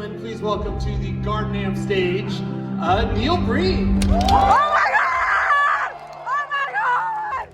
gentlemen, please welcome to the Garden Amp stage, Neil Breen. Oh my God! Oh my God! Oh!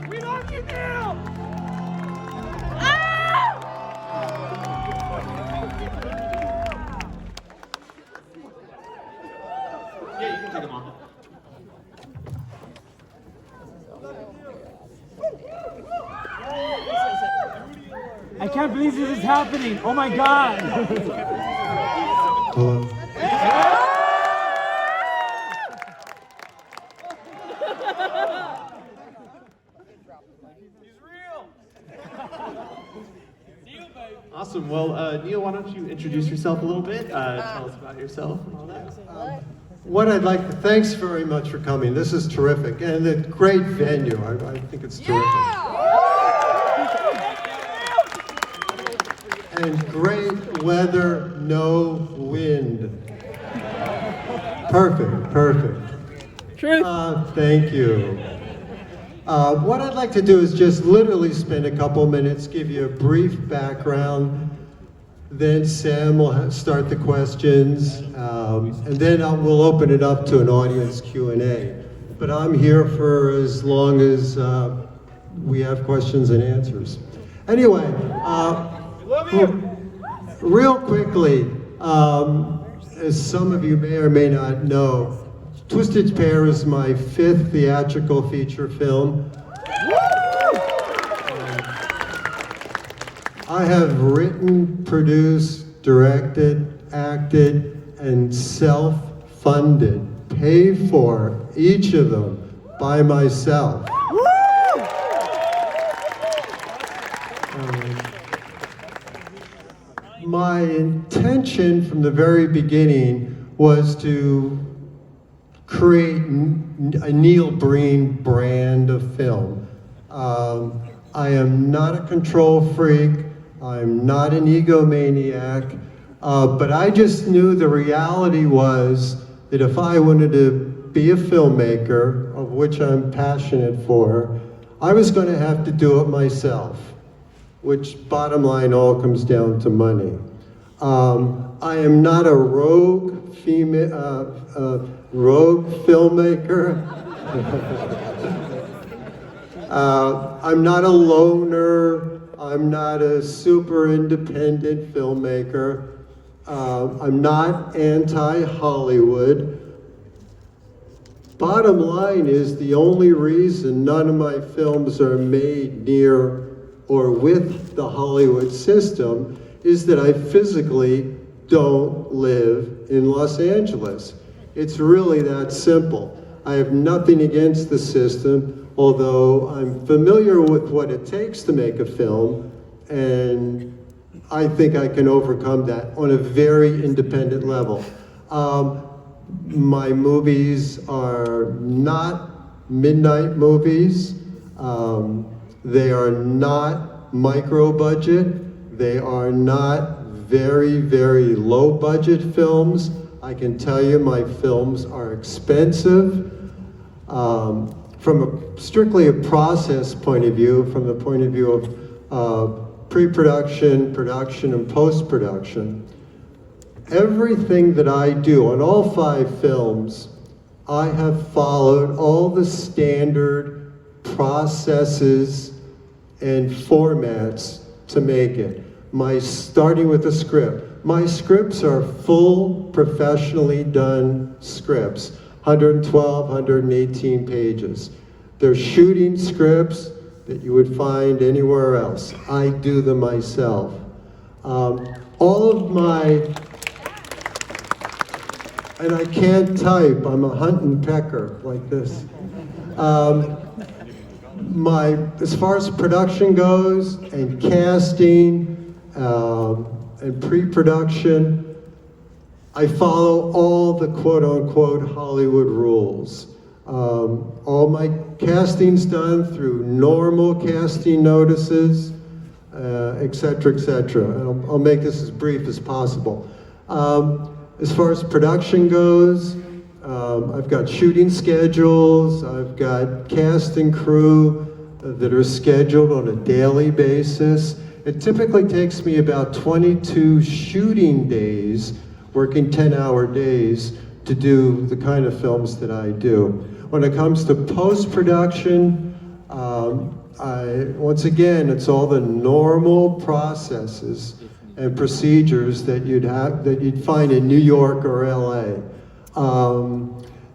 We love you, Neil! Yeah, you can take them on. I can't believe this is happening. Oh my God. Hello. Awesome. Well, Neil, why don't you introduce yourself a little bit? Tell us about yourself and all that. What I'd like to, thanks very much for coming. This is terrific. And a great venue. I think it's terrific. And great weather, no wind. Perfect, perfect. Thank you. What I'd like to do is just literally spend a couple minutes, give you a brief background, then Sam will start the questions, and then we'll open it up to an audience Q&A. But I'm here for as long as we have questions and answers. Anyway, real quickly, as some of you may or may not know, Twisted Pair is my 5th theatrical feature film. I have written, produced, directed, acted, and self-funded, paid for each of them by myself. My intention from the very beginning was to create a Neil Breen brand of film. I am not a control freak. I'm not an egomaniac. But I just knew the reality was that if I wanted to be a filmmaker, of which I'm passionate for, I was going to have to do it myself, which bottom line all comes down to money. I am not a rogue female, rogue filmmaker. I'm not a loner. I'm not a super independent filmmaker. I'm not anti-Hollywood. Bottom line is the only reason none of my films are made near or with the Hollywood system is that I physically don't live in Los Angeles. It's really that simple. I have nothing against the system, although I'm familiar with what it takes to make a film, and I think I can overcome that on a very independent level. My movies are not midnight movies. They are not micro budget. They are not very, very low budget films. I can tell you my films are expensive. From strictly a process point of view, from the point of view of pre-production, production, and post-production, everything that I do on all 5 films, I have followed all the standard processes and formats to make it. Starting with the script. My scripts are full, professionally done scripts, 112, 118 pages. They're shooting scripts that you would find anywhere else. I do them myself. All of my, and I can't type, I'm a hunt and pecker like this. As far as production goes, and casting, and pre-production, I follow all the quote-unquote Hollywood rules. All my casting's done through normal casting notices, et cetera, et cetera. And I'll make this as brief as possible. As far as production goes, I've got shooting schedules, I've got cast and crew that are scheduled on a daily basis. It typically takes me about 22 shooting days, working 10-hour days, to do the kind of films that I do. When it comes to post-production, once again, it's all the normal processes and procedures that you'd find in New York or LA.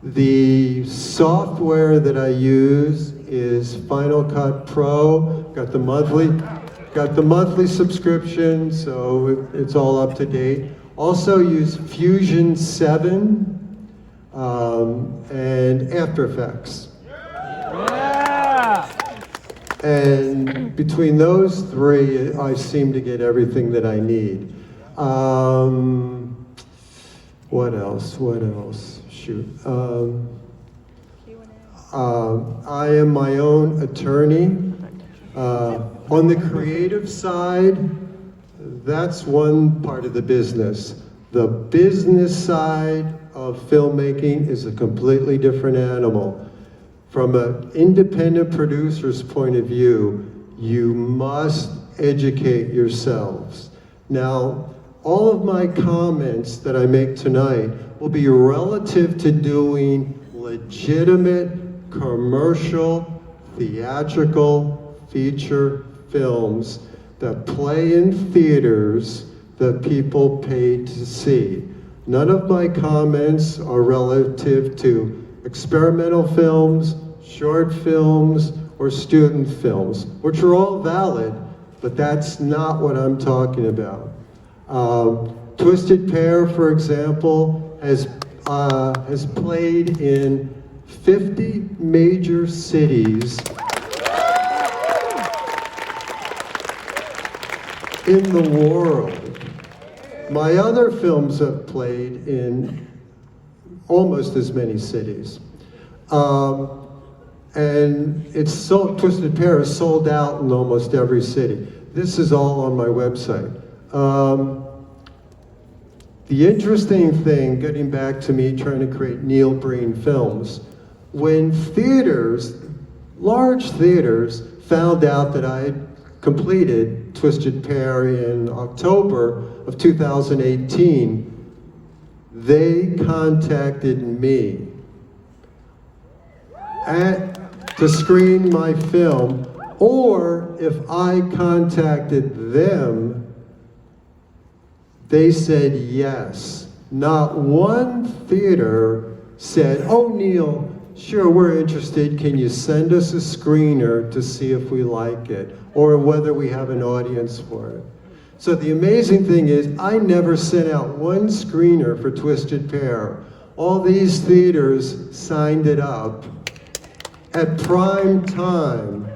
The software that I use is Final Cut Pro. Got the monthly subscription, so it's all up to date. Also use Fusion 7 and After Effects. Yeah! And between those three, I seem to get everything that I need. What else? Shoot. I am my own attorney. On the creative side, that's one part of the business. The business side of filmmaking is a completely different animal. From an independent producer's point of view, you must educate yourselves. Now, all of my comments that I make tonight will be relative to doing legitimate, commercial, theatrical, feature films that play in theaters that people pay to see. None of my comments are relative to experimental films, short films, or student films, which are all valid, but that's not what I'm talking about. Twisted Pair, for example, has played in 50 major cities in the world. My other films have played in almost as many cities. And Twisted Pair is sold out in almost every city. This is all on my website. The interesting thing, getting back to me trying to create Neil Breen films, when theaters, large theaters, found out that I had completed Twisted Pair in October of 2018, they contacted me to screen my film, or if I contacted them, they said yes. Not one theater said, "Oh, Neil, sure, we're interested. Can you send us a screener to see if we like it, or whether we have an audience for it?" So the amazing thing is, I never sent out one screener for Twisted Pair. All these theaters signed it up at prime time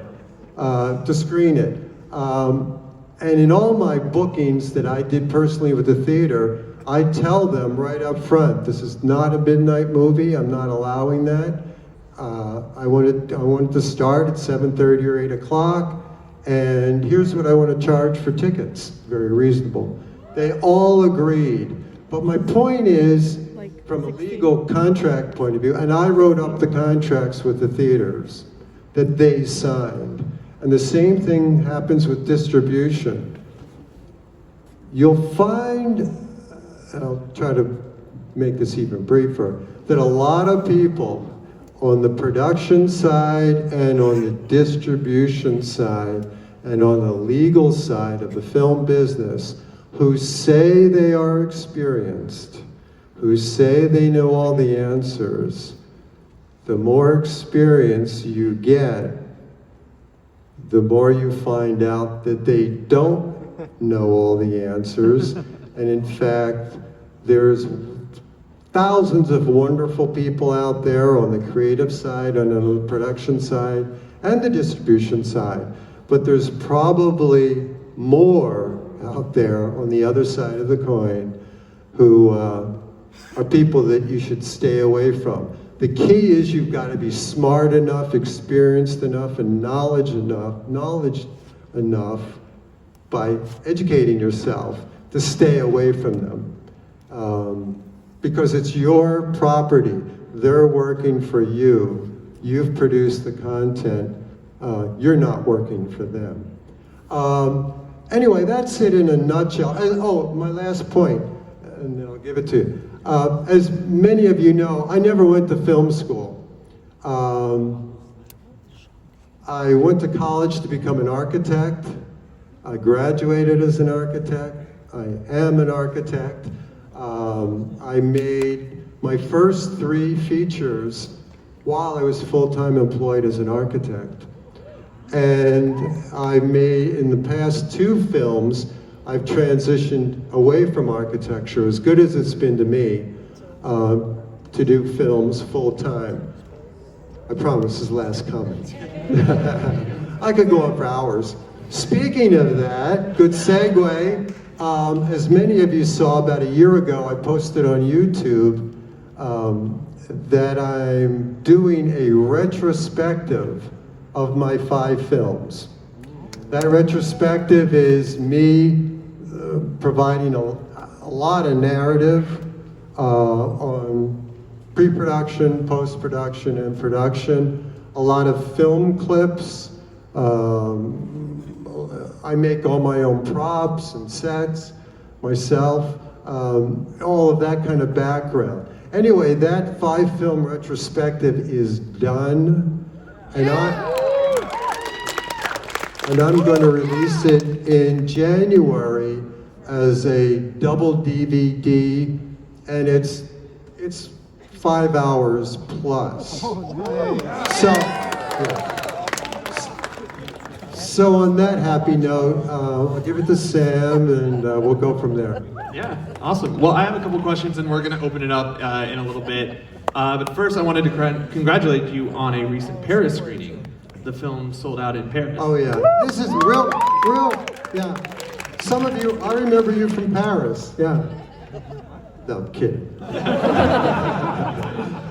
to screen it. And in all my bookings that I did personally with the theater, I tell them right up front, this is not a midnight movie, I'm not allowing that. I wanted to start at 7:30 or 8 o'clock, and here's what I want to charge for tickets. Very reasonable. They all agreed. But my point is, from a legal contract point of view, and I wrote up the contracts with the theaters that they signed. And the same thing happens with distribution. You'll find, and I'll try to make this even briefer, that a lot of people on the production side and on the distribution side and on the legal side of the film business who say they are experienced, who say they know all the answers, the more experience you get, the more you find out that they don't know all the answers. And in fact, there's thousands of wonderful people out there on the creative side, and on the production side, and the distribution side. But there's probably more out there on the other side of the coin who are people that you should stay away from. The key is you've got to be smart enough, experienced enough, and knowledge enough by educating yourself to stay away from them. Because it's your property. They're working for you. You've produced the content. You're not working for them. Anyway, that's it in a nutshell. And, oh, my last point, and then I'll give it to you. As many of you know, I never went to film school. I went to college to become an architect. I graduated as an architect. I am an architect. I made my first 3 features while I was full-time employed as an architect. And I made, in the past 2 films, I've transitioned away from architecture, as good as it's been to me, to do films full-time. I promise this is last comment. I could go on for hours. Speaking of that, good segue, as many of you saw about a year ago, I posted on YouTube that I'm doing a retrospective of my 5 films. That retrospective is me providing a lot of narrative on pre-production, post-production, and production, a lot of film clips. I make all my own props and sets myself, all of that kind of background. Anyway, that 5-film retrospective is done, and I'm going to release it in January as a double DVD, and it's 5 hours plus. So on that happy note, I'll give it to Sam, and we'll go from there. Yeah, awesome. Well, I have a couple questions, and we're going to open it up in a little bit. But first, I wanted to congratulate you on a recent Paris screening. The film sold out in Paris. Oh yeah, this is real, yeah. Some of you, I remember you from Paris, yeah. No, I'm kidding.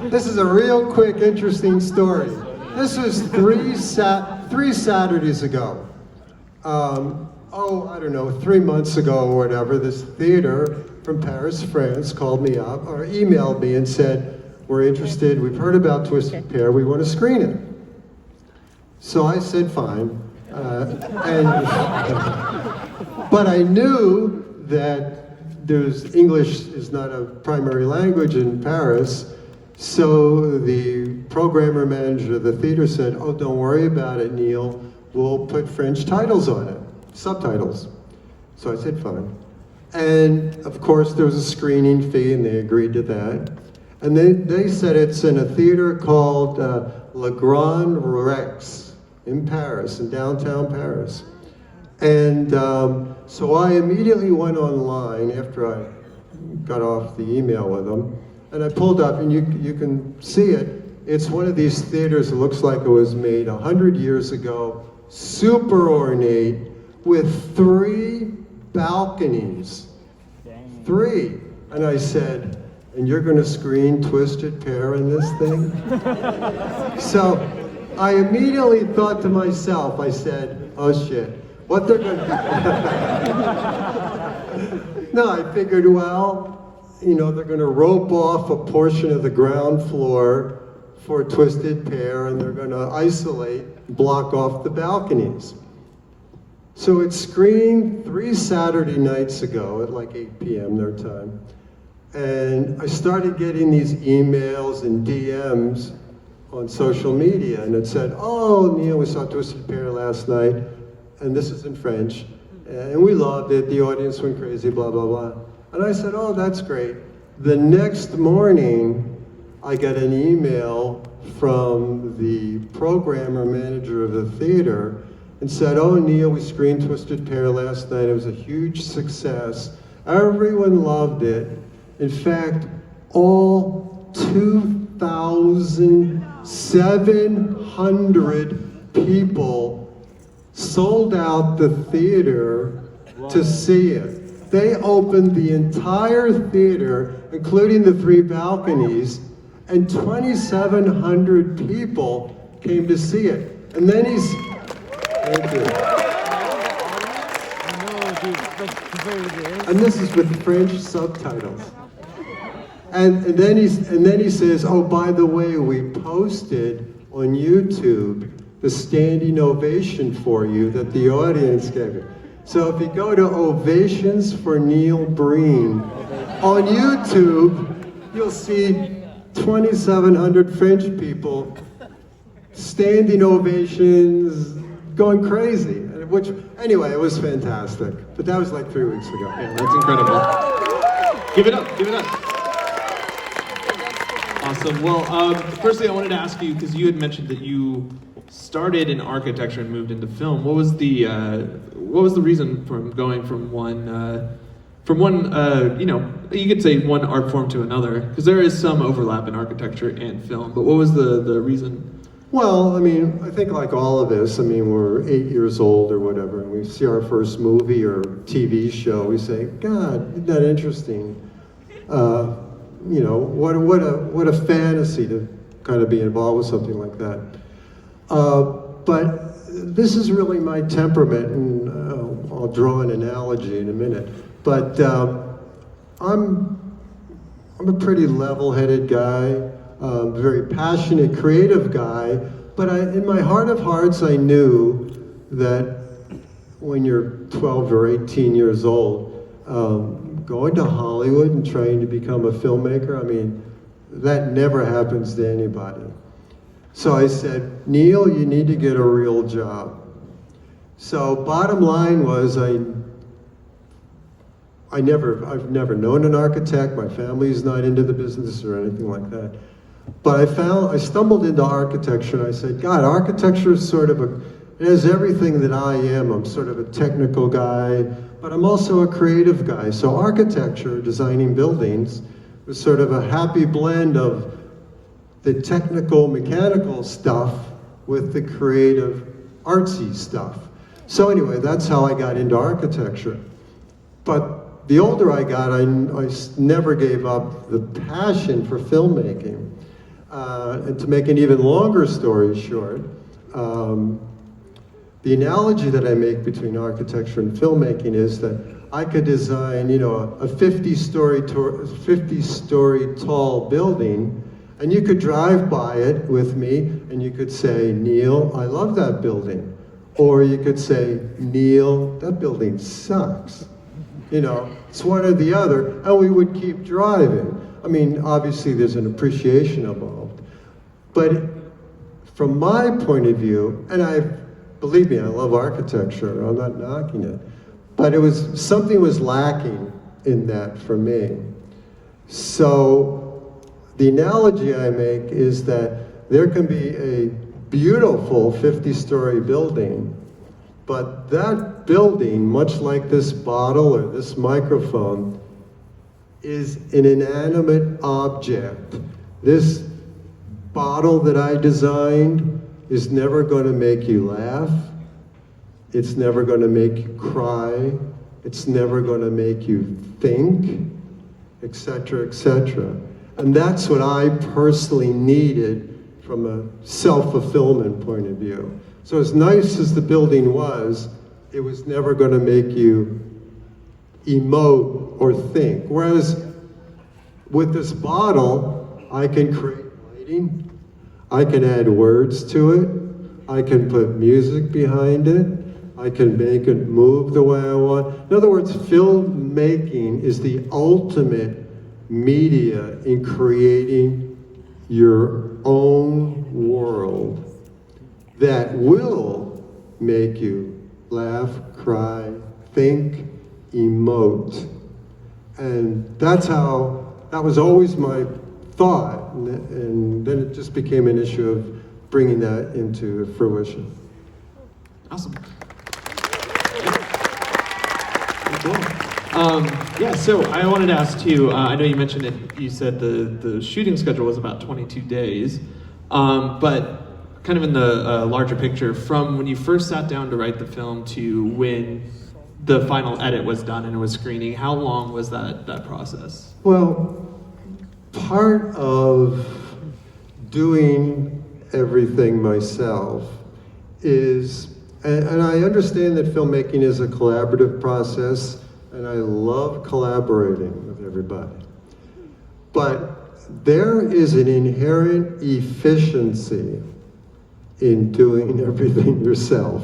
This is a real quick, interesting story. This was 3 Saturdays ago. I don't know, 3 months ago or whatever, this theater from Paris, France called me up or emailed me and said, we're interested, we've heard about Twisted Pair, we want to screen it. So I said fine, but I knew that English is not a primary language in Paris, so the programmer manager of the theater said, oh, don't worry about it, Neil, we'll put French titles on it, subtitles. So I said fine. And of course there was a screening fee and they agreed to that. And they said it's in a theater called Le Grand Rex in Paris, in downtown Paris. And so I immediately went online after I got off the email with them, and I pulled up, and you can see it. It's one of these theaters that looks like it was made 100 years ago, super ornate, with 3 balconies. 3. And I said, and you're going to screen Twisted Pair in this thing? So I immediately thought to myself, I said, oh shit, what they're going to do? No, I figured, well, you know, they're going to rope off a portion of the ground floor for Twisted Pair, and they're going to isolate, block off the balconies. So it screened 3 Saturday nights ago at like 8 p.m. their time. And I started getting these emails and DMs on social media, and it said, oh, Neil, we saw Twisted Pair last night, and this is in French, and we loved it, the audience went crazy, blah, blah, blah. And I said, oh, that's great. The next morning, I got an email from the programmer manager of the theater and said, oh, Neil, we screened Twisted Pair last night, it was a huge success. Everyone loved it. In fact, all 2,700 people sold out the theater to see it. They opened the entire theater, including the 3 balconies, And 2,700 people came to see it. And then he's, thank you. And this is with French subtitles. And then he says, oh, by the way, we posted on YouTube the standing ovation for you that the audience gave you. So if you go to Ovations for Neil Breen on YouTube, you'll see 2,700 French people standing ovations, going crazy. Which, anyway, it was fantastic. But that was like 3 weeks ago. Yeah, that's incredible. Give it up, give it up. Awesome. Well, firstly, I wanted to ask you, because you had mentioned that you started in architecture and moved into film. What was the reason from going from one you know, you could say one art form to another, because there is some overlap in architecture and film, but what was the reason? Well, I mean, I think like all of us, I mean, we're 8 years old or whatever, and we see our first movie or TV show, we say, God, isn't that interesting? You know, what a fantasy to kind of be involved with something like that. But this is really my temperament, and I'll draw an analogy in a minute. But I'm a pretty level-headed guy, very passionate, creative guy. But in my heart of hearts, I knew that when you're 12 or 18 years old, going to Hollywood and trying to become a filmmaker, I mean, that never happens to anybody. So I said, Neil, you need to get a real job. So bottom line was I've never known an architect. My family's not into the business or anything like that. But I stumbled into architecture and I said, God, architecture is sort of it has everything that I am. I'm sort of a technical guy, but I'm also a creative guy. So architecture, designing buildings, was sort of a happy blend of the technical, mechanical stuff with the creative, artsy stuff. So anyway, that's how I got into architecture. But the older I got, I never gave up the passion for filmmaking. And to make an even longer story short, the analogy that I make between architecture and filmmaking is that I could design, you know, a 50-story tall building, and you could drive by it with me, and you could say, Neil, I love that building. Or you could say, Neil, that building sucks. You know, it's one or the other, and we would keep driving. I mean, obviously there's an appreciation involved. But from my point of view, and believe me, I love architecture, I'm not knocking it, but something was lacking in that for me. So the analogy I make is that there can be a beautiful 50-story building, but that building, much like this bottle or this microphone, is an inanimate object. This bottle that I designed is never going to make you laugh. It's never going to make you cry. It's never going to make you think, etc., etc. And that's what I personally needed from a self-fulfillment point of view. So as nice as the building was, it was never going to make you emote or think. Whereas with this bottle, I can create lighting, I can add words to it, I can put music behind it, I can make it move the way I want. In other words, filmmaking is the ultimate media in creating your own world that will make you laugh, cry, think, emote. And that was always my thought, and then it just became an issue of bringing that into fruition. Awesome. Cool. Yeah, so I wanted to ask too, I know you mentioned it, you said the shooting schedule was about 22 days, but kind of in the larger picture, from when you first sat down to write the film to when the final edit was done and it was screening, how long was that process? Well, part of doing everything myself is, and I understand that filmmaking is a collaborative process, and I love collaborating with everybody. But there is an inherent efficiency in doing everything yourself.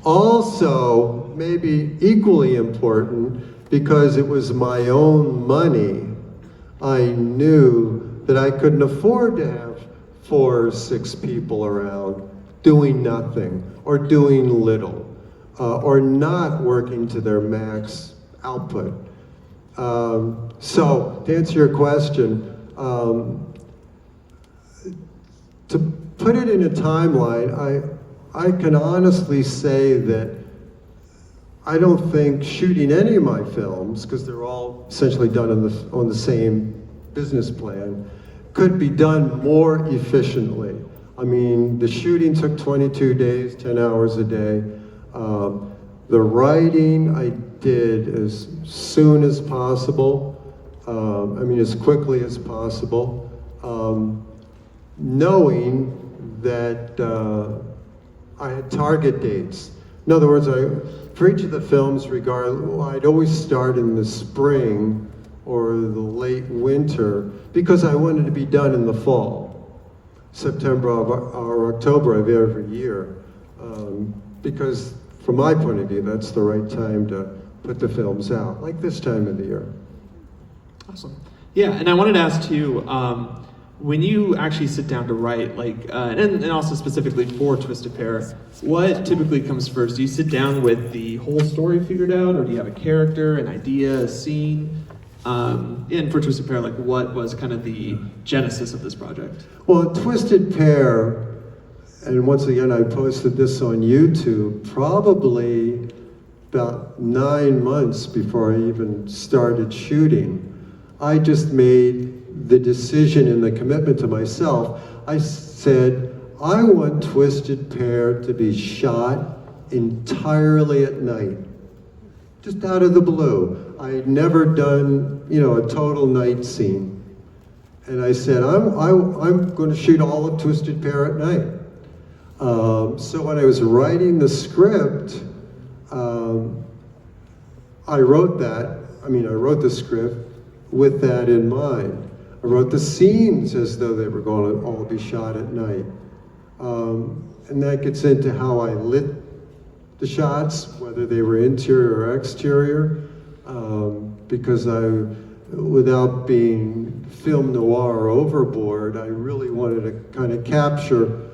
Also, maybe equally important, because it was my own money, I knew that I couldn't afford to have 4 or 6 people around doing nothing, or doing little, or not working to their max output. So, to answer your question, to put it in a timeline, I can honestly say that I don't think shooting any of my films, because they're all essentially done on the same business plan, could be done more efficiently. I mean, the shooting took 22 days, 10 hours a day. The writing I did as soon as possible. I mean, as quickly as possible. Knowing that I had target dates. In other words, for each of the films, I'd always start in the spring or the late winter, because I wanted to be done in the fall, September or October of every year, because from my point of view, that's the right time to put the films out, like this time of the year. Awesome. Yeah, and I wanted to ask too, when you actually sit down to write, like, and also specifically for Twisted Pair, what typically comes first? Do you sit down with the whole story figured out, or do you have a character, an idea, a scene? And for Twisted Pair, like, what was kind of the genesis of this project? Well, Twisted Pair, and once again, I posted this on YouTube probably about 9 months before I even started shooting. I just made the decision and the commitment to myself. I said, I want Twisted Pair to be shot entirely at night, just out of the blue. I had never done, a total night scene. And I said, I'm going to shoot all of Twisted Pair at night. So when I was writing the script, I wrote the script with that in mind. I wrote the scenes as though they were going to all be shot at night. And that gets into how I lit the shots, whether they were interior or exterior, because without being film noir overboard, I really wanted to kind of capture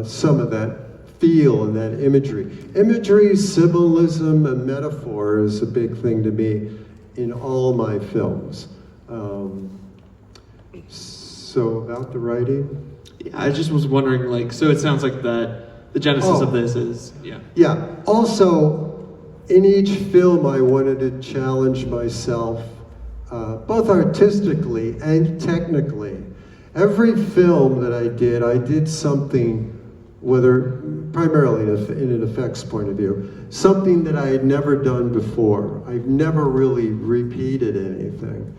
some of that feel and that imagery. Imagery, symbolism, and metaphor is a big thing to me in all my films. So about the writing? Yeah, I just was wondering, like, so it sounds like that the genesis of this is, yeah. Yeah, also, in each film I wanted to challenge myself, both artistically and technically. Every film that I did something, whether primarily in an effects point of view, something that I had never done before. I've never really repeated anything.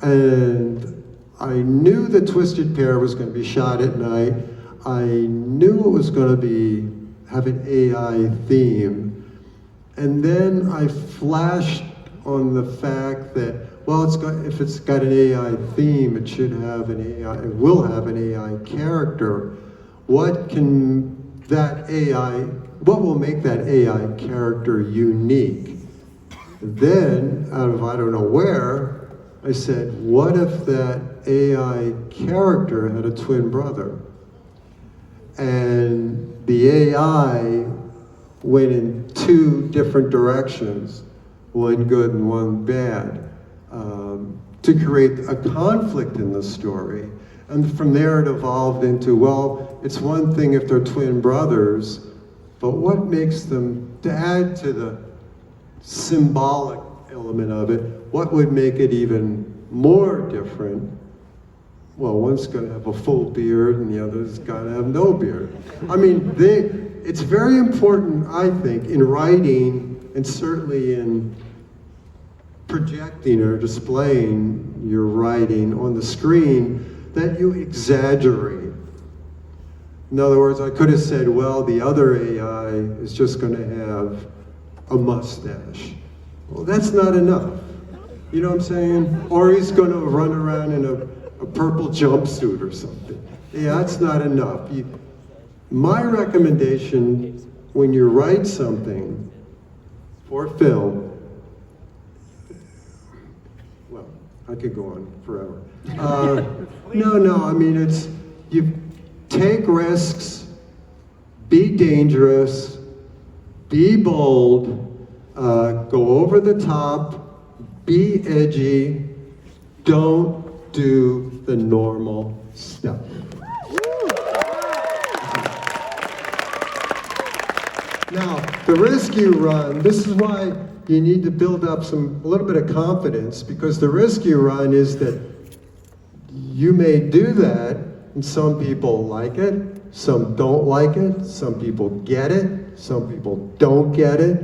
And I knew the Twisted Pair was going to be shot at night. I knew it was going to have an AI theme. And then I flashed on the fact that, well, if it's got an AI theme, it will have an AI character. What will make that AI character unique? Then, out of I don't know where, I said, what if that AI character had a twin brother? And the AI went in 2 different directions, one good and one bad, to create a conflict in the story. And from there it evolved into, well, it's one thing if they're twin brothers, but what makes them, to add to the symbolic element of it, what would make it even more different? Well, one's gonna have a full beard and the other's gotta have no beard. I mean, it's very important, I think, in writing and certainly in projecting or displaying your writing on the screen, that you exaggerate. In other words, I could have said, well, the other AI is just going to have a mustache. Well, that's not enough. You know what I'm saying? Or he's going to run around in a purple jumpsuit or something. Yeah, that's not enough. My recommendation when you write something for film, well, I could go on forever. No, I mean, it's, you take risks, be dangerous, be bold, go over the top, be edgy, don't do the normal stuff. Now, the risk you run, this is why you need to build up a little bit of confidence, because the risk you run is that you may do that, and some people like it, some don't like it, some people get it, some people don't get it.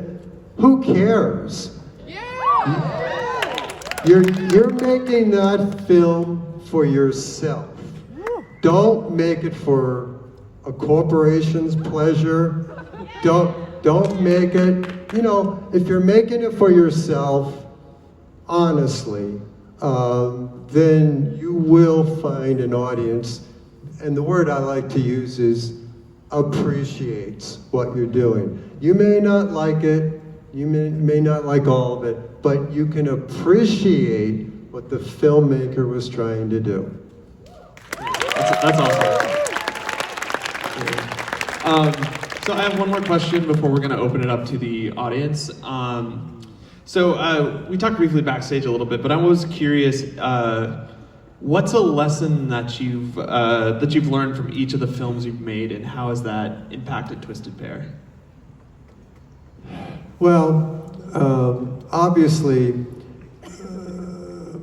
Who cares? You're making that film for yourself. Don't make it for a corporation's pleasure. Don't make it, you know, if you're making it for yourself, honestly, then you will find an audience, and the word I like to use is appreciates what you're doing. You may not like it, you may not like all of it, but you can appreciate what the filmmaker was trying to do. That's awesome. So I have one more question before we're going to open it up to the audience. So we talked briefly backstage a little bit, but I was curious, what's a lesson that you've learned from each of the films you've made, and how has that impacted Twisted Pair? Well, obviously,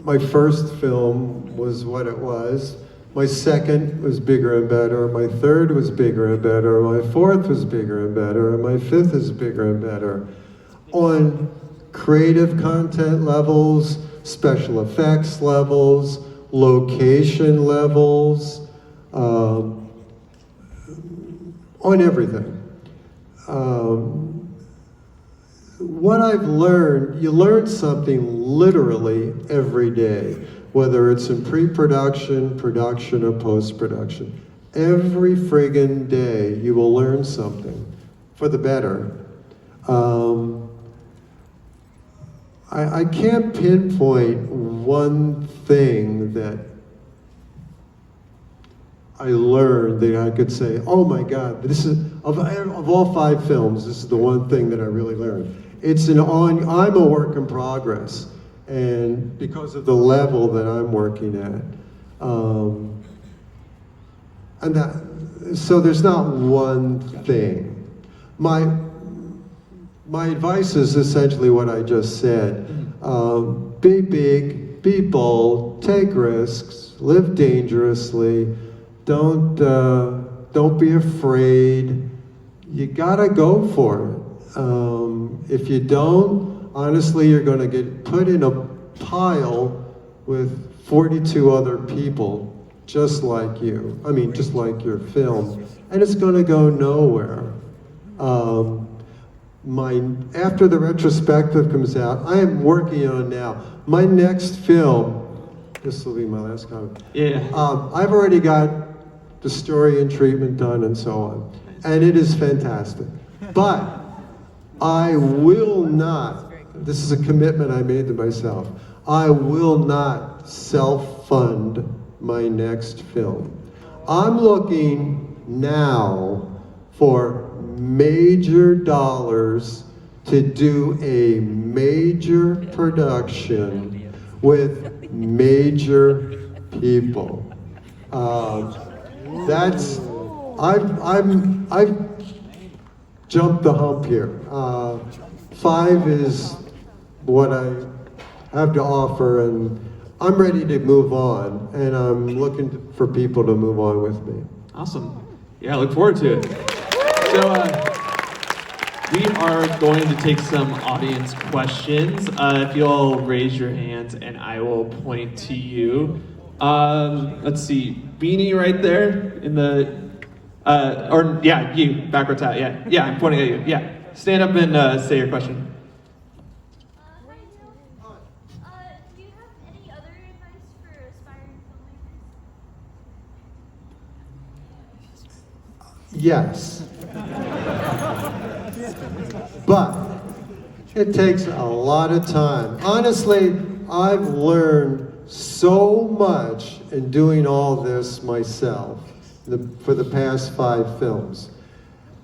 my first film was what it was. My second was bigger and better. My third was bigger and better. My fourth was bigger and better. And my fifth is bigger and better. On creative content levels, special effects levels, location levels, on everything. What I've learned, you learn something literally every day, whether it's in pre-production, production, or post-production. Every friggin' day you will learn something for the better. I can't pinpoint one thing that I learned that I could say, oh my God, this is, of all 5 films, this is the one thing that I really learned. I'm a work in progress, and because of the level that I'm working at. So there's not one thing. My advice is essentially what I just said. Be big, be bold, take risks, live dangerously, don't be afraid. You gotta go for it. If you don't, honestly, you're gonna get put in a pile with 42 other people just like you. I mean, just like your film, and it's gonna go nowhere. After the retrospective comes out, I am working on now my next film. This will be my last comment. Yeah. I've already got the story and treatment done and so on, and it is fantastic. But I will not, this is a commitment I made to myself, I will not self-fund my next film. I'm looking now for major dollars to do a major production with major people. I've jumped the hump here. 5 is what I have to offer, and I'm ready to move on, and I'm looking for people to move on with me. Awesome. Yeah, I look forward to it. So we are going to take some audience questions. If you all raise your hands and I will point to you. Let's see, Beanie right there in the, you, backwards hat, yeah, I'm pointing at you, yeah. Stand up and say your question. Hi, Neil. Do you have any other advice for aspiring filmmakers? Yes. But it takes a lot of time. Honestly, I've learned so much in doing all this myself for the past 5 films.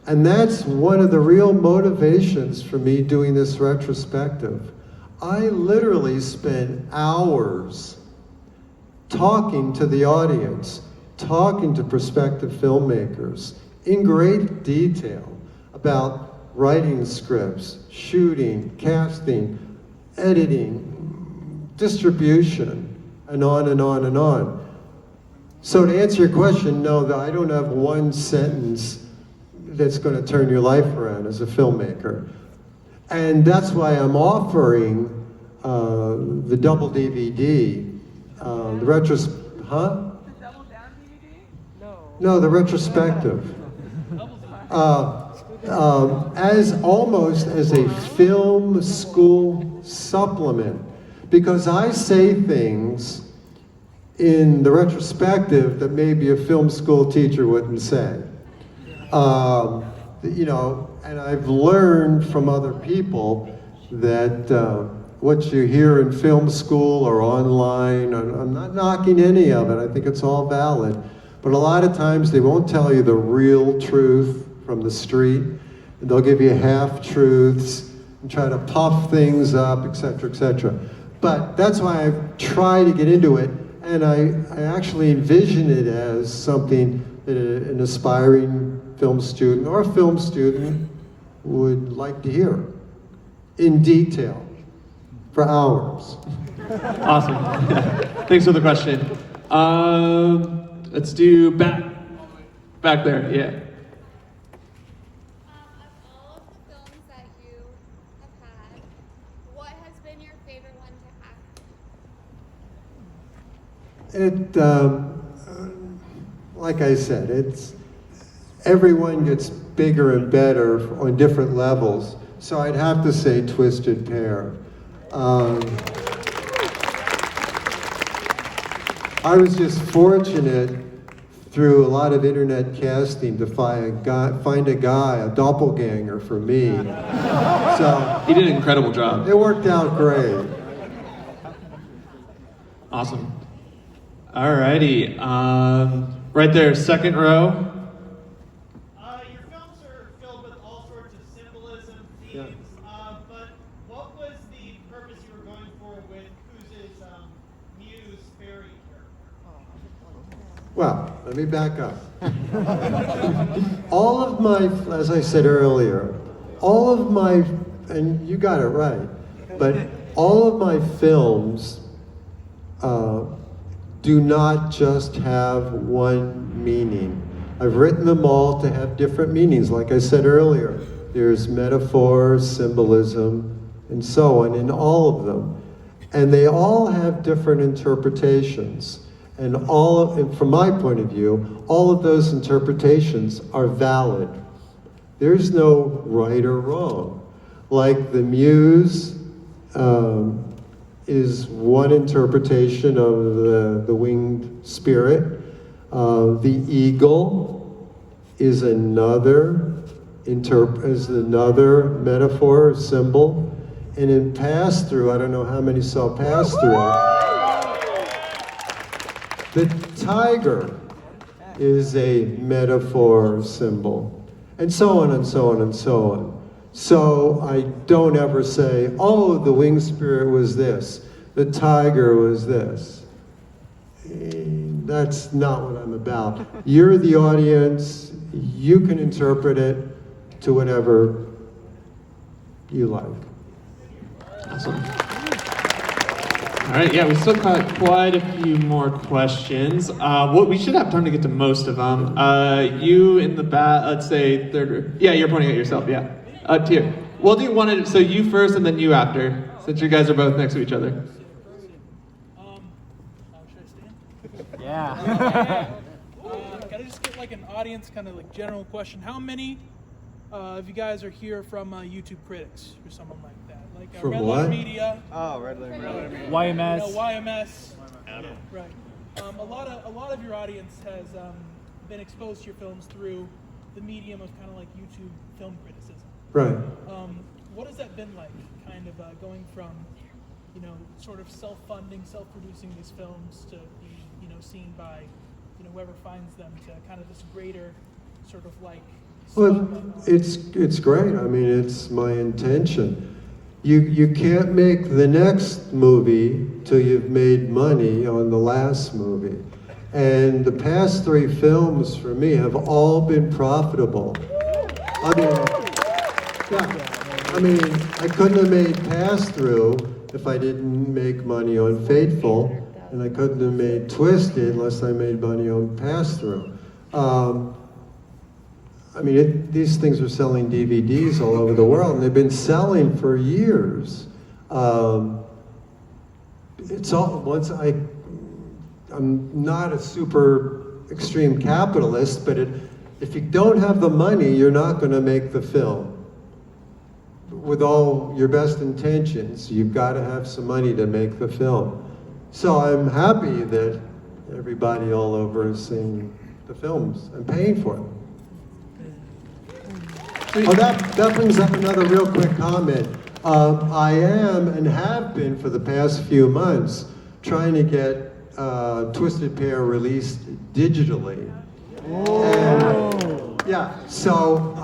And that's one of the real motivations for me doing this retrospective. I literally spend hours talking to the audience, talking to prospective filmmakers in great detail about writing scripts, shooting, casting, editing, distribution, and on and on and on. So to answer your question, no, I don't have one sentence that's going to turn your life around as a filmmaker. And that's why I'm offering the double DVD, the The Double Down DVD? no, the retrospective. As almost as a film school supplement, because I say things in the retrospective that maybe a film school teacher wouldn't say. You know, and I've learned from other people that what you hear in film school or online, I'm not knocking any of it, I think it's all valid, but a lot of times they won't tell you the real truth from the street. They'll give you half-truths and try to puff things up, etc., etc. But that's why I try to get into it, and I actually envision it as something that an aspiring film student or a film student would like to hear in detail for hours. Awesome. Thanks for the question. Let's do back there, yeah. Of all of the films that you have had, what has been your favorite one to act? Like I said, everyone gets bigger and better on different levels. So I'd have to say Twisted Pair. I was just fortunate through a lot of internet casting to find a guy, a doppelganger for me. So You did an incredible job. it worked out great. Awesome. Alrighty, right there, second row. Your films are filled with all sorts of symbolism, themes, Yeah. but what was the purpose you were going for with Kuz's muse fairy character? Well, let me back up. All of my, as I said earlier, and you got it right, but all of my films do not just have one meaning. I've written them all to have different meanings. Like I said earlier, there's metaphor, symbolism, and so on in all of them. And they all have different interpretations. And from my point of view, all of those interpretations are valid. There's no right or wrong. Like the muse is one interpretation of the winged spirit. The eagle is another metaphor or symbol. And in pass-through, I don't know how many saw pass-through, the tiger is a metaphor symbol, and so on and so on and so on. So I don't ever say, oh, the winged spirit was this, the tiger was this. That's not what I'm about. You're the audience, you can interpret it to whatever you like. Awesome. All right, yeah, we still got quite a few more questions. We should have time to get to most of them. You in the back, let's say third. Yeah, you're pointing at yourself. Yeah, here. We'll do one at so you first and then you after, since you guys are both next to each other. Should I stand? Yeah. Can I just get like an audience kind of like general question? How many of you guys are here from YouTube Critics or someone like that? Like From Red what? Letter Media. Oh, Red Letter Media. YMS. YMS. Right. A lot of your audience has been exposed to your films through the medium of kind of like YouTube film criticism. Right. What has that been like? Kind of going from, sort of self-funding, self-producing these films to be, seen by, whoever finds them, to kind of this greater sort of like. Well, it's great. I mean, it's my intention. You can't make the next movie till you've made money on the last movie. And the past 3 films for me have all been profitable. I mean, I couldn't have made Pass Through if I didn't make money on Fateful, and I couldn't have made Twisted unless I made money on Pass Through. I mean, these things are selling DVDs all over the world, and they've been selling for years. It's all, I'm not a super extreme capitalist, but if you don't have the money, you're not going to make the film. With all your best intentions, you've got to have some money to make the film. So I'm happy that everybody all over is seeing the films and paying for them. Oh, that brings up another real quick comment. I am and have been for the past few months trying to get Twisted Pair released digitally. And, yeah, so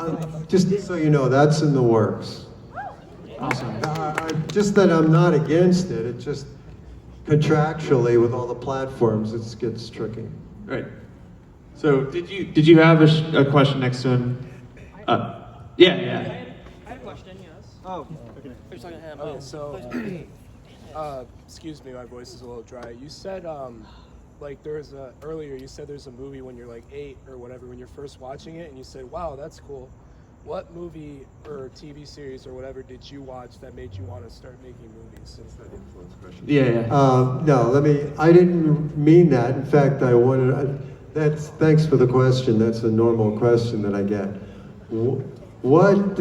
just so you know, that's in the works. Awesome. Just that I'm not against it. It's just contractually with all the platforms, it gets tricky. Right. So did you have a question next to him? Yeah. I have a question, yes. Oh, okay. You're talking to him. Oh, so, excuse me, my voice is a little dry. You said, like earlier you said there's a movie when you're like 8 or whatever, when you're first watching it, and you said, wow, that's cool. What movie or TV series or whatever did you watch that made you want to start making movies? Since that influence question. Yeah. No, I didn't mean that. In fact, thanks for the question. That's a normal question that I get. What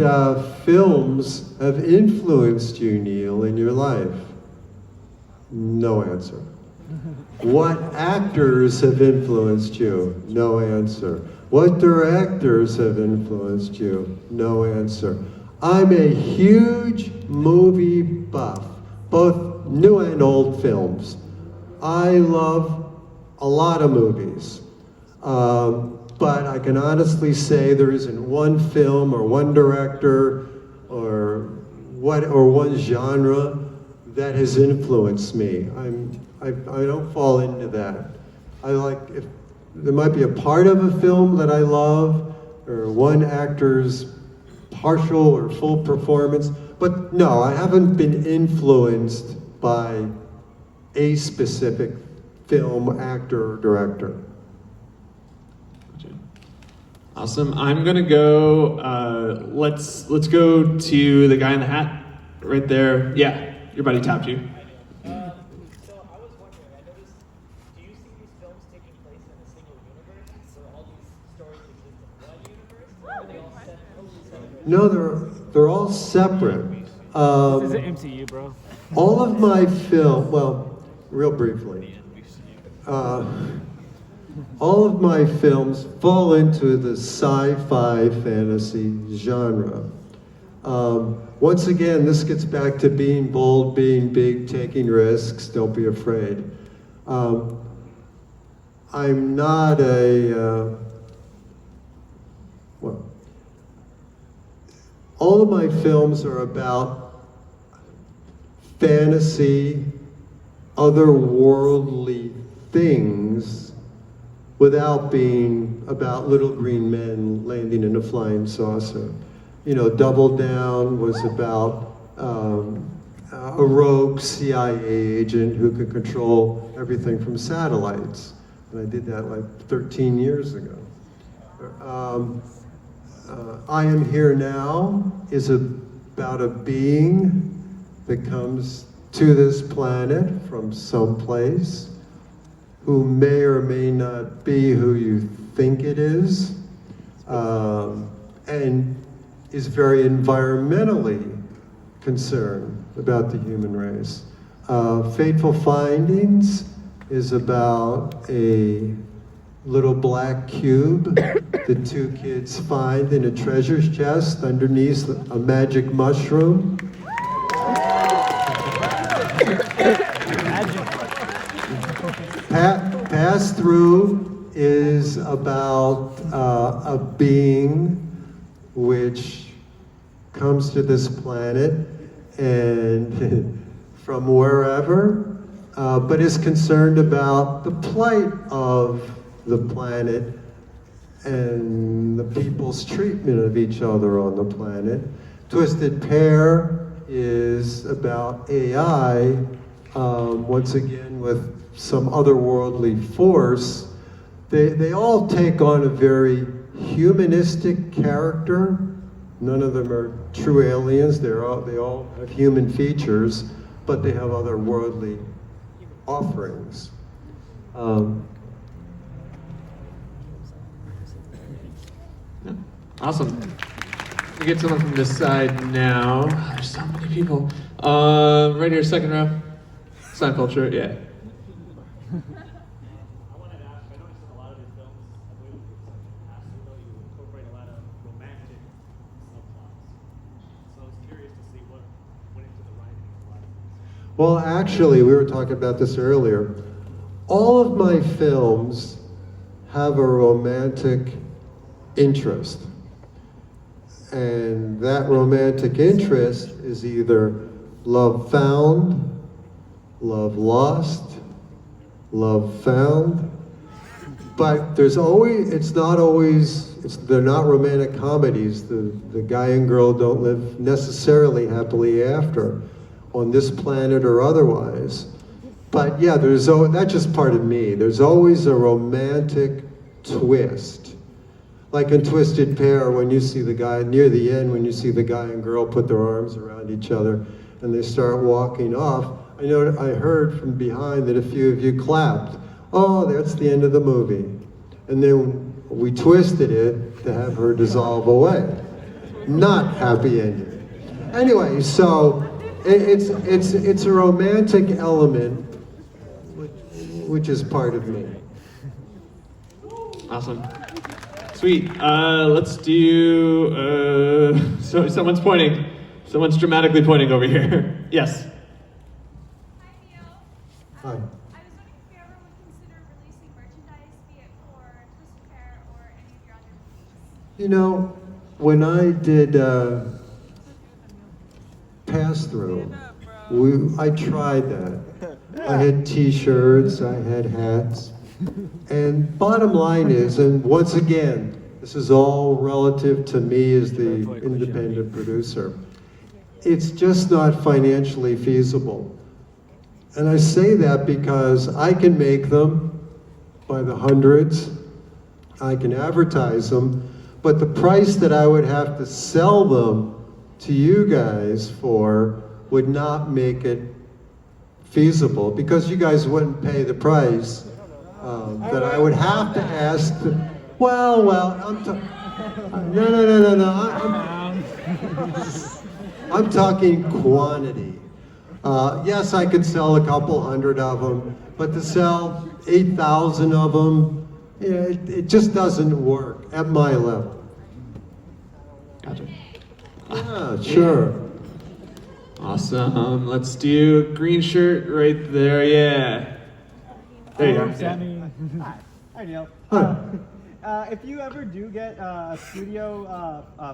films have influenced you, Neil, in your life? No answer. What actors have influenced you? No answer. What directors have influenced you? No answer. I'm a huge movie buff, both new and old films. I love a lot of movies. But I can honestly say there isn't one film or one director or one genre that has influenced me. I don't fall into that. If there might be a part of a film that I love, or one actor's partial or full performance, but no, I haven't been influenced by a specific film, actor, or director. Awesome. I'm gonna go. Let's go to the guy in the hat right there. Yeah, your buddy tapped you. So I was wondering, I noticed, do you see these films taking place in a single universe, or all these stories exist in one universe, or are they all set? No, they're all separate. This is an MCU, bro. All of my real briefly, all of my films fall into the sci-fi fantasy genre. Once again, this gets back to being bold, being big, taking risks, don't be afraid. I'm not all of my films are about fantasy, otherworldly things without being about little green men landing in a flying saucer. You know, Double Down was about a rogue CIA agent who could control everything from satellites. And I did that like 13 years ago. I Am Here Now is about a being that comes to this planet from someplace who may or may not be who you think it is, and is very environmentally concerned about the human race. Fateful Findings is about a little black cube that two kids find in a treasure chest underneath a magic mushroom. Pass Through is about a being which comes to this planet and from wherever, but is concerned about the plight of the planet and the people's treatment of each other on the planet. Twisted Pair is about AI, once again with some otherworldly force. They all take on a very humanistic character. None of them are true aliens. They all have human features, but they have otherworldly offerings. Awesome. We get someone from this side now. There's so many people. Right here, second row. Sign culture, yeah. I wanted to ask, I noticed in a lot of your films, I believe it was like Past Through, you incorporate a lot of romantic subplots. So I was curious to see what went into the writing of a lot of these. Well, actually, we were talking about this earlier. All of my films have a romantic interest. And that romantic interest is either love found, love lost, love found. But there's always, they're not romantic comedies. The guy and girl don't live necessarily happily after on this planet or otherwise. But yeah, that's just part of me. There's always a romantic twist. Like in Twisted Pair, when you see the guy, near the end, when you see the guy and girl put their arms around each other and they start walking off, I heard from behind that a few of you clapped. Oh, that's the end of the movie. And then we twisted it to have her dissolve away. Not happy ending. Anyway, so it's a romantic element, which is part of me. Awesome. Sweet. Let's do, so someone's pointing. Someone's dramatically pointing over here. Yes. Hi, Theo. Hi. I was wondering if you ever would consider releasing merchandise, be it for Twisted Pair or any of your other movies. You know, when I did Pass Through, I tried that. I had T-shirts, I had hats. And bottom line is, and once again, this is all relative to me as the independent producer, it's just not financially feasible. And I say that because I can make them by the hundreds, I can advertise them, but the price that I would have to sell them to you guys for would not make it feasible, because you guys wouldn't pay the price that I would have to ask. I'm talking quantity. Yes, I could sell a couple hundred of them, but to sell 8,000 of them, it just doesn't work at my level. Gotcha. Yeah, sure. Awesome. Let's do a green shirt right there. Yeah. There you go. Sammy. Hi, Neil. Hi. If you ever do get a studio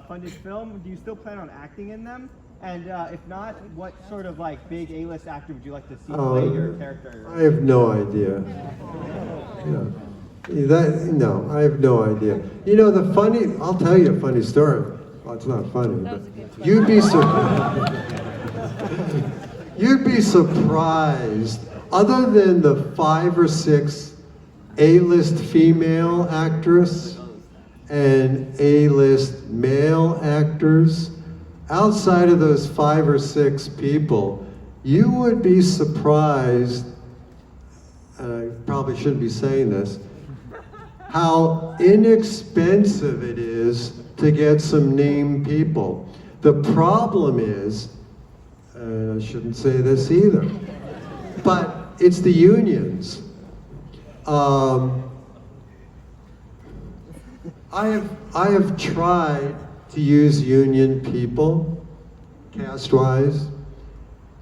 funded film, do you still plan on acting in them? And if not, what sort of like big A-list actor would you like to see play your character? I have no idea. No, I have no idea. You know, I'll tell you a funny story. Well, it's not funny, but you'd be surprised, other than the 5 or 6 A-list female actress and A-list male actors, outside of those 5 or 6 people, you would be surprised and I probably shouldn't be saying this, how inexpensive it is to get some named people. The problem is, I shouldn't say this either, but it's the unions. I have tried to use union people, cast-wise.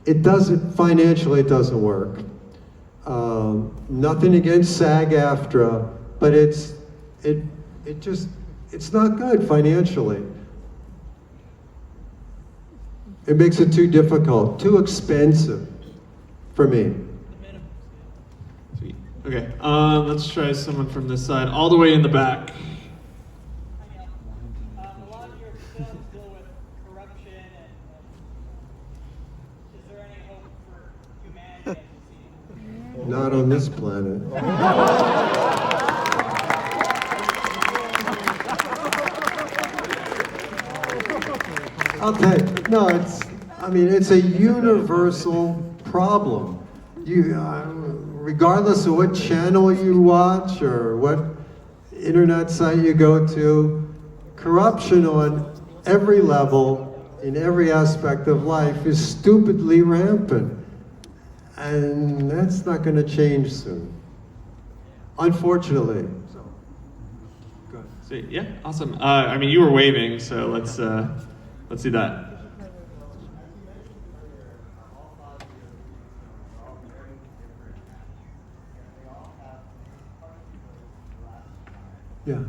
It doesn't, financially it doesn't work. Nothing against SAG-AFTRA, but it's not good financially. It makes it too difficult, too expensive for me. Sweet. Okay, let's try someone from this side, all the way in the back. A lot of your films deal with corruption, and is there any hope for humanity as you see it? Not on this planet. I'll tell you, no, it's a universal problem. Regardless of what channel you watch or what internet site you go to, corruption on every level, in every aspect of life is stupidly rampant. And that's not going to change soon, unfortunately. Go ahead. Sweet. Yeah, awesome. I mean, you were waving, so let's see that. Yeah.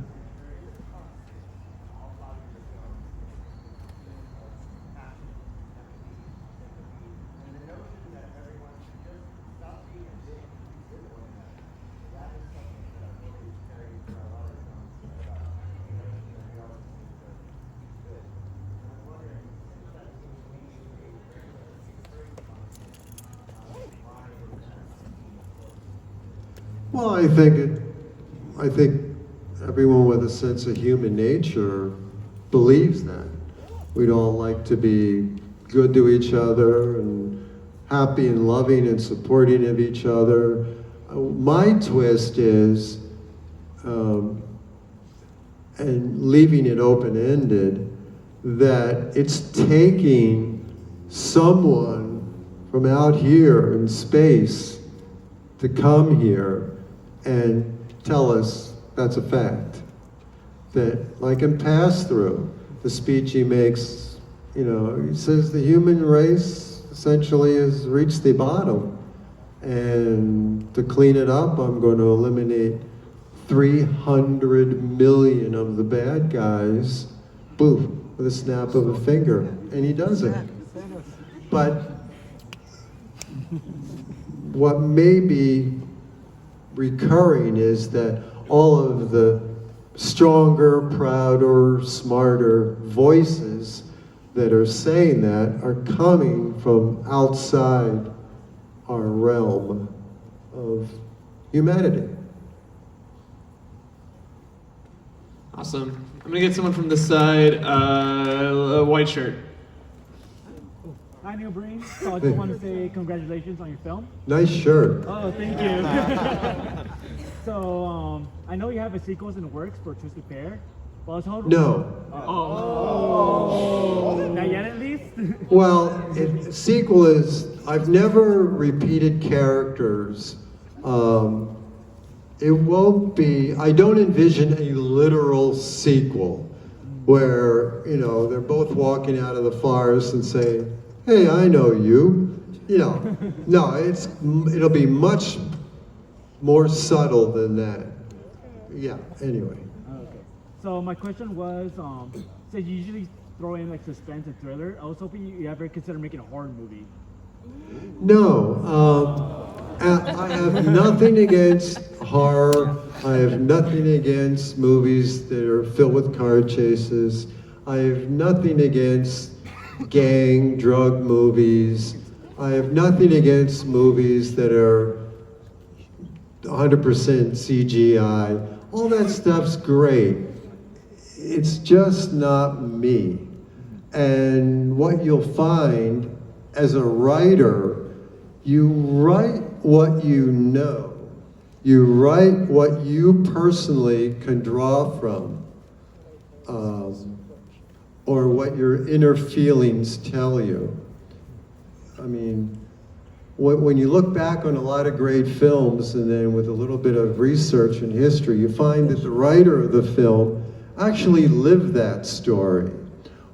Well, I think everyone with a sense of human nature believes that. We'd all like to be good to each other and happy and loving and supporting of each other. My twist is, and leaving it open-ended, that it's taking someone from out here in space to come here and tell us that's a fact. That, like in Pass Through, the speech he makes, he says the human race essentially has reached the bottom. And to clean it up, I'm going to eliminate 300 million of the bad guys, boom, with a snap of a finger. And he does it. But what may be recurring is that all of the stronger, prouder, smarter voices that are saying that are coming from outside our realm of humanity. Awesome. I'm gonna get someone from this side, a white shirt. Hi, Neil Breen. So I just want to say congratulations on your film. Nice shirt. Oh, thank you. So, I know you have a sequel in the works for Twisted Pair. But I was hoping... No. Oh. Not yet, at least? Well, sequel is, I've never repeated characters. It won't be, I don't envision a literal sequel where, they're both walking out of the forest and say, hey, I know you. No, it'll be much more subtle than that. Yeah, anyway. Okay. So my question was, so you usually throw in like suspense and thriller. I was hoping you ever consider making a horror movie. No, I have nothing against horror. I have nothing against movies that are filled with car chases. I have nothing against gang, drug movies. I have nothing against movies that are 100% CGI. All that stuff's great. It's just not me. And what you'll find as a writer, you write what you know. You write what you personally can draw from, or what your inner feelings tell you. I mean, when you look back on a lot of great films, and then with a little bit of research and history, you find that the writer of the film actually lived that story,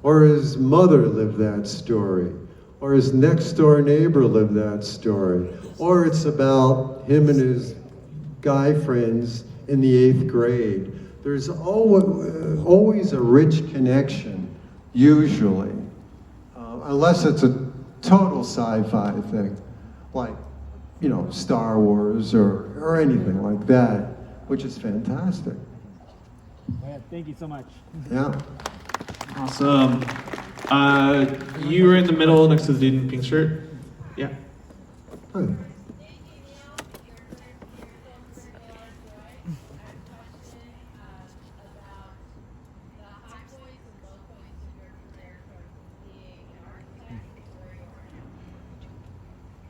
or his mother lived that story, or his next door neighbor lived that story, or it's about him and his guy friends in the 8th grade. There's always a rich connection, usually, unless it's a total sci-fi thing, like, you know, Star Wars or anything like that, which is fantastic. Yeah, thank you so much. Yeah. Awesome. You were in the middle next to the dude in the pink shirt. Yeah. Hi.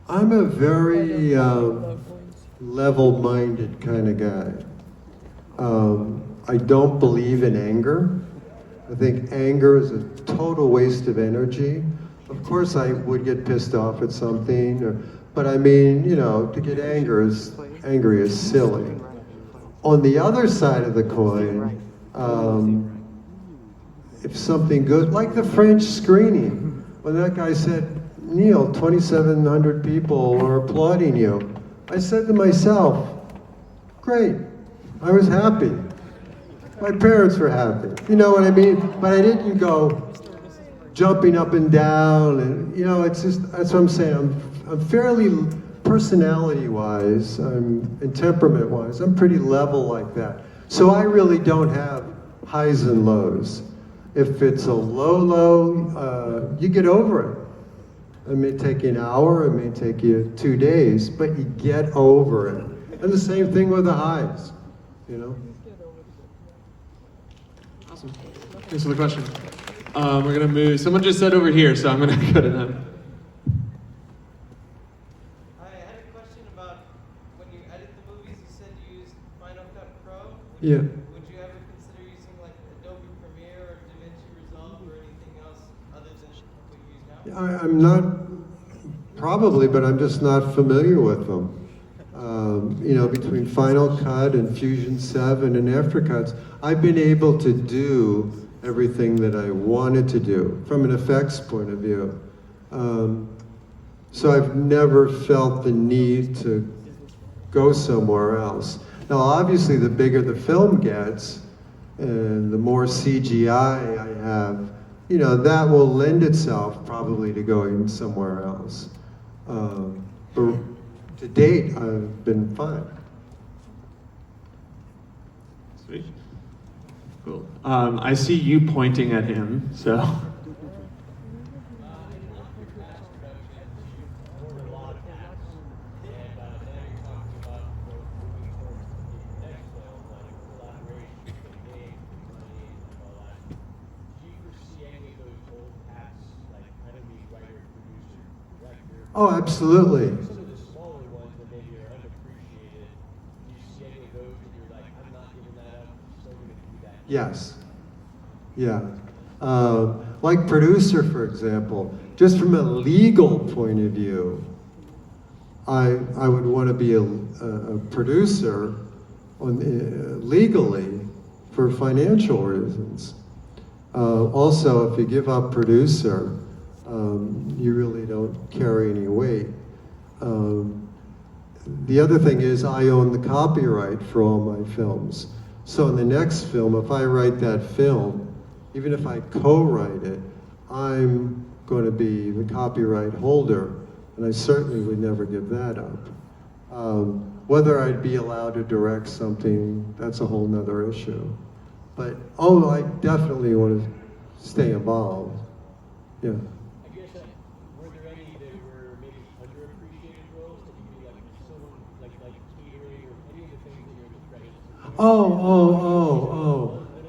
I'm a very level-minded kind of guy. I don't believe in anger. I think anger is a total waste of energy. Of course, I would get pissed off at something, but I mean, you know, to get angry is silly. On the other side of the coin, if something good, like the French screening, when that guy said, Neil, 2,700 people are applauding you. I said to myself, great, I was happy. My parents were happy. You know what I mean? But I didn't go jumping up and down, and you know, it's just, that's what I'm saying. I'm fairly, personality-wise, and temperament-wise, I'm pretty level like that. So I really don't have highs and lows. If it's a low, you get over it. It may take you an hour, it may take you 2 days, but you get over it. And the same thing with the highs, you know? Awesome. Thanks for the question. We're gonna move. Someone just said over here, so I'm gonna go to them. I had a question about when you edit the movies. You said you used Final Cut Pro. Yeah. Would you ever consider using like Adobe Premiere or DaVinci Resolve or anything else other than what you use now? I'm not, probably, but I'm just not familiar with them. You know, between Final Cut and Fusion 7 and After Cuts, I've been able to do everything that I wanted to do from an effects point of view. So I've never felt the need to go somewhere else. Now, obviously, the bigger the film gets and the more CGI I have, you know, that will lend itself probably to going somewhere else. But to date, I've been fine. Sweet. Cool. I see you pointing at him, so. Oh, absolutely. Yes. Yeah. Like producer, for example, just from a legal point of view, I would want to be a producer legally for financial reasons. Also, if you give up producer, you really don't carry any weight. The other thing is I own the copyright for all my films. So in the next film, if I write that film, even if I co-write it, I'm going to be the copyright holder, and I certainly would never give that up. Whether I'd be allowed to direct something, that's a whole nother issue. But, oh, I definitely want to stay involved. Yeah. I guess, were there any that were maybe underappreciated roles that you could like someone like catering or any of the things that you're describing?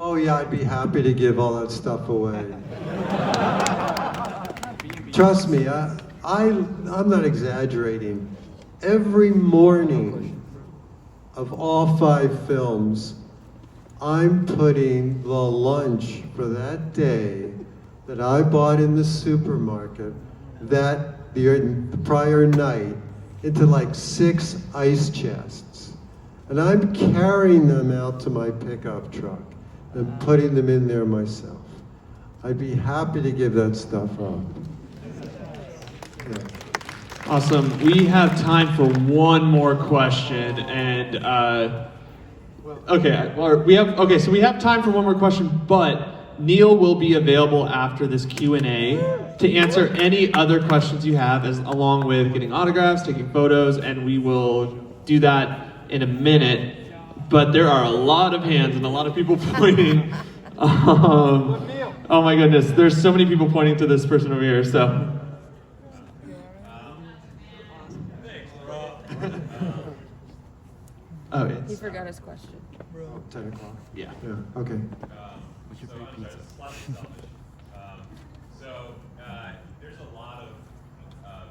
Oh, yeah, I'd be happy to give all that stuff away. Trust me, I'm not exaggerating. Every morning, of all 5 films, I'm putting the lunch for that day that I bought in the supermarket that the prior night into like 6 ice chests. And I'm carrying them out to my pickup truck and putting them in there myself. I'd be happy to give that stuff up. Yeah. Awesome. We have time for one more question, and so we have time for one more question, but Neil will be available after this Q&A to answer any other questions you have, along with getting autographs, taking photos, and we will do that in a minute. But there are a lot of hands and a lot of people pointing. Oh my goodness, there's so many people pointing to this person over here. So. Oh, He forgot his question. 10 o'clock? Yeah. Yeah, okay. What's your favorite pizza? There's a lot of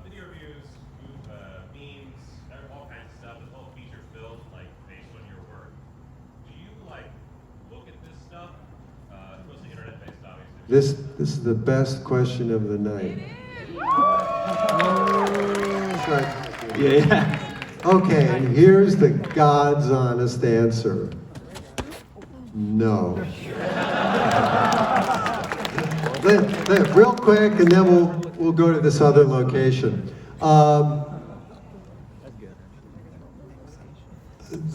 video reviews, memes, all kinds of stuff. This whole feature film, like based on your work. Do you like look at this stuff? It's mostly internet-based, obviously. This is the best question of the night. Yeah. Okay, and here's the God's honest answer. No. Real quick, and then we'll go to this other location. The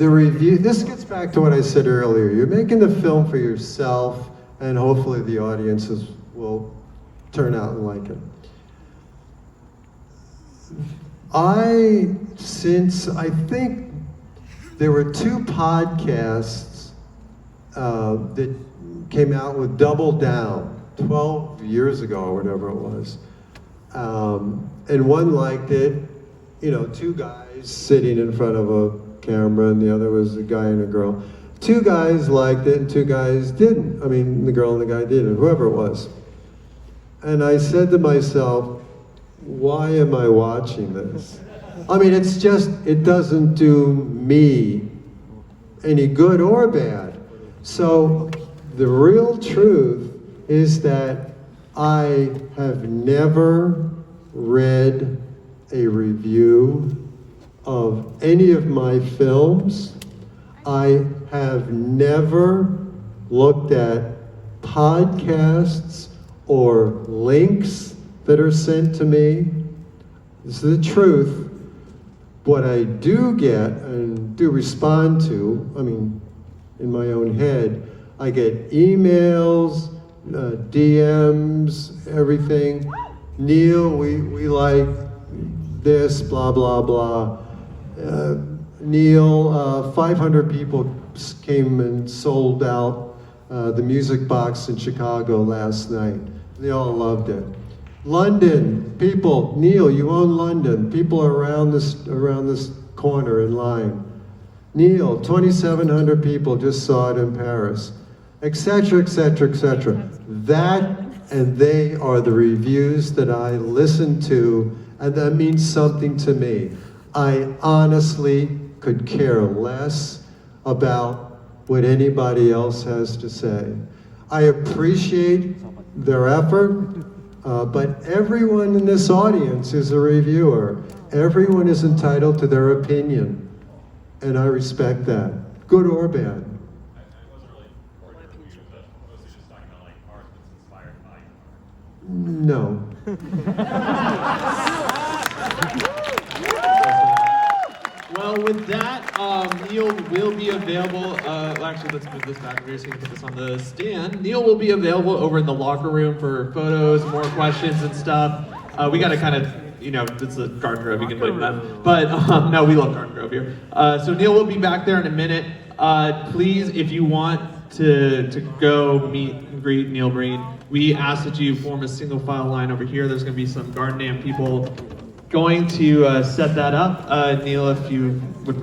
review, this gets back to what I said earlier. You're making the film for yourself, and hopefully the audiences will turn out and like it. I think there were 2 podcasts that came out with Double Down 12 years ago or whatever it was. And one liked it, 2 guys sitting in front of a camera, and the other was a guy and a girl. 2 guys liked it and 2 guys didn't. I mean, the girl and the guy didn't, whoever it was. And I said to myself, why am I watching this? I mean, it doesn't do me any good or bad. So the real truth is that I have never read a review of any of my films. I have never looked at podcasts or links that are sent to me. This is the truth. What I do get and do respond to, I mean, in my own head, I get emails, DMs, everything. Neil, we like this, blah, blah, blah. Neil, 500 people came and sold out the Music Box in Chicago last night. They all loved it. London, people, Neil, you own London. People are around this corner in line. Neil, 2,700 people just saw it in Paris, etc., etc., etc. That and they are the reviews that I listen to, and that means something to me. I honestly could care less about what anybody else has to say. I appreciate their effort. But everyone in this audience is a reviewer. Everyone is entitled to their opinion, and I respect that, good or bad. I wasn't really worried about reviews, but mostly just talking about like art that's inspired by art. No. Well, with that, Neil will be available. Actually, let's move this back over here so you can put this on the stand. Neil will be available over in the locker room for photos, more questions and stuff. We got to kind of, it's a Garden Grove, you can blame them. But no, we love Garden Grove here. So Neil will be back there in a minute. Please, if you want to go meet and greet Neil Breen, we ask that you form a single file line over here. There's going to be some Garden Dam people going to set that up. Neil, if you would mind.